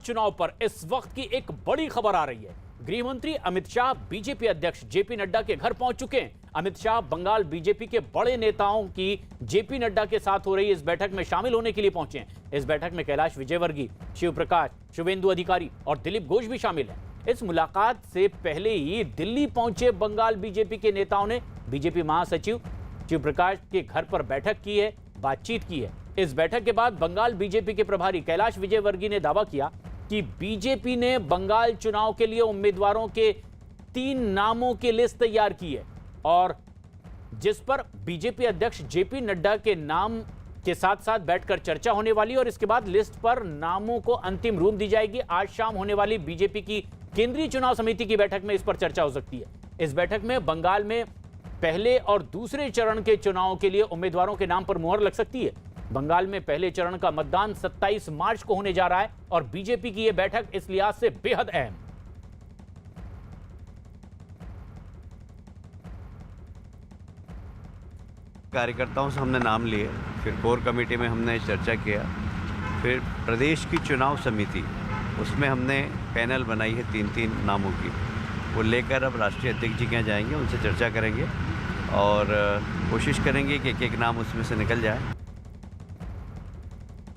चुनाव पर इस वक्त की एक बड़ी खबर आ रही है। गृह मंत्री अमित शाह बीजेपी अध्यक्ष जेपी नड्डा के घर पहुंच चुके हैं। अमित शाह बंगाल बीजेपी के बड़े नेताओं की जेपी नड्डा के साथ हो रही इस बैठक में शामिल होने के लिए पहुंचे हैं। इस बैठक में कैलाश विजयवर्गीय, शिव प्रकाश, शुभेंदु अधिकारी और दिलीप घोष भी शामिल हैं। इस मुलाकात से पहले ही दिल्ली पहुंचे बंगाल बीजेपी के नेताओं ने बीजेपी महासचिव शिव प्रकाश के घर पर बैठक की है, बातचीत की है। इस बैठक के बाद बंगाल बीजेपी के प्रभारी कैलाश विजयवर्गीय ने दावा किया कि बीजेपी ने बंगाल चुनाव के लिए उम्मीदवारों के 3 नामों की लिस्ट तैयार की है और जिस पर बीजेपी अध्यक्ष जेपी नड्डा के नाम के साथ साथ बैठकर चर्चा होने वाली और इसके बाद लिस्ट पर नामों को अंतिम रूप दी जाएगी। आज शाम होने वाली बीजेपी की केंद्रीय चुनाव समिति की बैठक में इस पर चर्चा हो सकती है। इस बैठक में बंगाल में पहले और दूसरे चरण के चुनाव के लिए उम्मीदवारों के नाम पर मुहर लग सकती है। बंगाल में पहले चरण का मतदान 27 मार्च को होने जा रहा है और बीजेपी की यह बैठक इस लिहाज से बेहद अहम। कार्यकर्ताओं से हमने नाम लिए, फिर कोर कमेटी में हमने चर्चा किया, फिर प्रदेश की चुनाव समिति उसमें हमने पैनल बनाई है 3-3 नामों की। वो लेकर अब राष्ट्रीय अध्यक्ष जी के यहाँ जाएंगे, उनसे चर्चा करेंगे और कोशिश करेंगे कि एक-एक नाम उसमें से निकल जाए।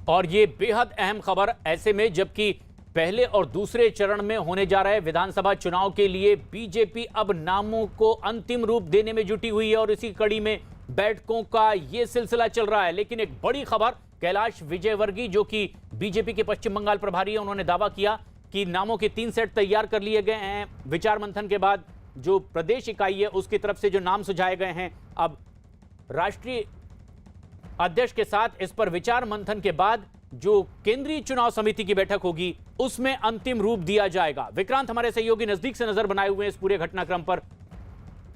और ये बेहद अहम खबर ऐसे में जबकि पहले और दूसरे चरण में होने जा रहे विधानसभा चुनाव के लिए बीजेपी अब नामों को अंतिम रूप देने में जुटी हुई है और इसी कड़ी में बैठकों का ये सिलसिला चल रहा है। लेकिन एक बड़ी खबर, कैलाश विजयवर्गीय जो कि बीजेपी के पश्चिम बंगाल प्रभारी हैं, उन्होंने दावा किया कि नामों के 3 सेट तैयार कर लिए गए हैं। विचार मंथन के बाद जो प्रदेश इकाई है उसकी तरफ से जो नाम सुझाए गए हैं, अब राष्ट्रीय अध्यक्ष के साथ इस पर विचार मंथन के बाद जो केंद्रीय चुनाव समिति की बैठक होगी उसमें अंतिम रूप दिया जाएगा। विक्रांत हमारे सहयोगी नजदीक से नजर बनाए हुए हैं इस पूरे घटनाक्रम पर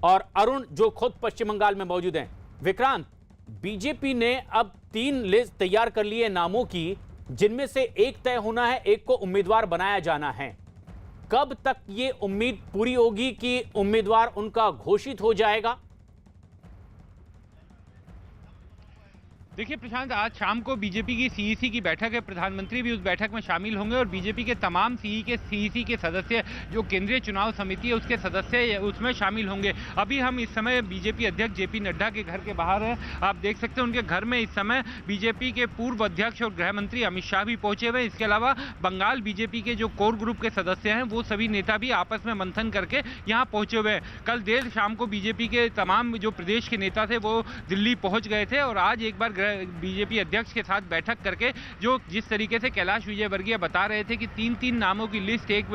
और अरुण जो खुद पश्चिम बंगाल में मौजूद हैं। विक्रांत, बीजेपी ने अब 3 लिस्ट तैयार कर लिए नामों की, जिनमें से एक तय होना है, एक को उम्मीदवार बनाया जाना है। कब तक ये उम्मीद पूरी होगी कि उम्मीदवार उनका घोषित हो जाएगा? देखिए प्रशांत, आज शाम को बीजेपी की सीईसी की बैठक है। प्रधानमंत्री भी उस बैठक में शामिल होंगे और बीजेपी के तमाम सीईसी के सदस्य, जो केंद्रीय चुनाव समिति है उसके सदस्य उसमें शामिल होंगे। अभी हम इस समय बीजेपी अध्यक्ष जेपी नड्डा के घर के बाहर हैं। आप देख सकते हैं उनके घर में इस समय बीजेपी के पूर्व अध्यक्ष और गृह मंत्री अमित शाह भी पहुंचे हुए हैं। इसके अलावा बंगाल बीजेपी के जो कोर ग्रुप के सदस्य हैं वो सभी नेता भी आपस में मंथन करके यहाँ पहुंचे हुए हैं। कल देर शाम को बीजेपी के तमाम जो प्रदेश के नेता थे वो दिल्ली पहुंच गए थे और आज एक बार बीजेपी अध्यक्ष के साथ बैठक करके जो जिस तरीके से कैलाश विजयवर्गीय बता रहे थे कि 3-3 नामों की लिस्ट एक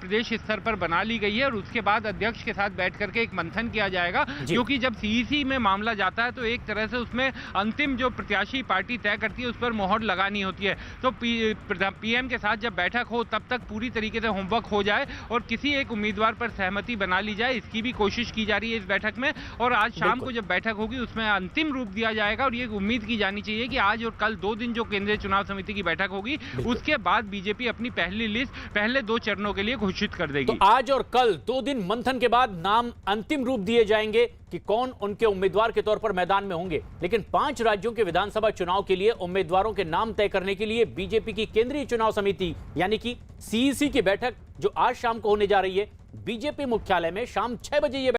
प्रदेश स्तर पर बना ली गई है और उसके बाद अध्यक्ष के साथ बैठ करके एक मंथन किया जाएगा। क्योंकि जब सीईसी में मामला जाता है तो एक तरह से उसमें अंतिम जो प्रत्याशी पार्टी तय करती है उस पर मोहर लगानी होती है। तो पीएम के साथ जब बैठक हो तब तक पूरी तरीके से होमवर्क हो जाए और किसी एक उम्मीदवार पर सहमति बना ली जाए, इसकी भी कोशिश की जा रही है इस बैठक में। और आज शाम को जब बैठक होगी उसमें अंतिम रूप दिया जाएगा और ये उम्मीद की जानी चाहिए कि आज और कल 2 दिन जो केंद्रीय चुनाव समिति की बैठक होगी उसके बाद बीजेपी अपनी पहली लिस्ट पहले 2 चरणों के लिए घोषित कर देगी। तो आज और कल 2 दिन मंथन के बाद नाम अंतिम रूप दिए जाएंगे कि कौन उनके उम्मीदवार के तौर पर मैदान में होंगे। लेकिन 5 राज्यों के विधानसभा चुनाव के लिए उम्मीदवारों के नाम तय करने के लिए बीजेपी की केंद्रीय चुनाव समिति यानी कि सीईसी की बैठक जो आज शाम को होने जा रही है बीजेपी मुख्यालय में शाम 6 बजे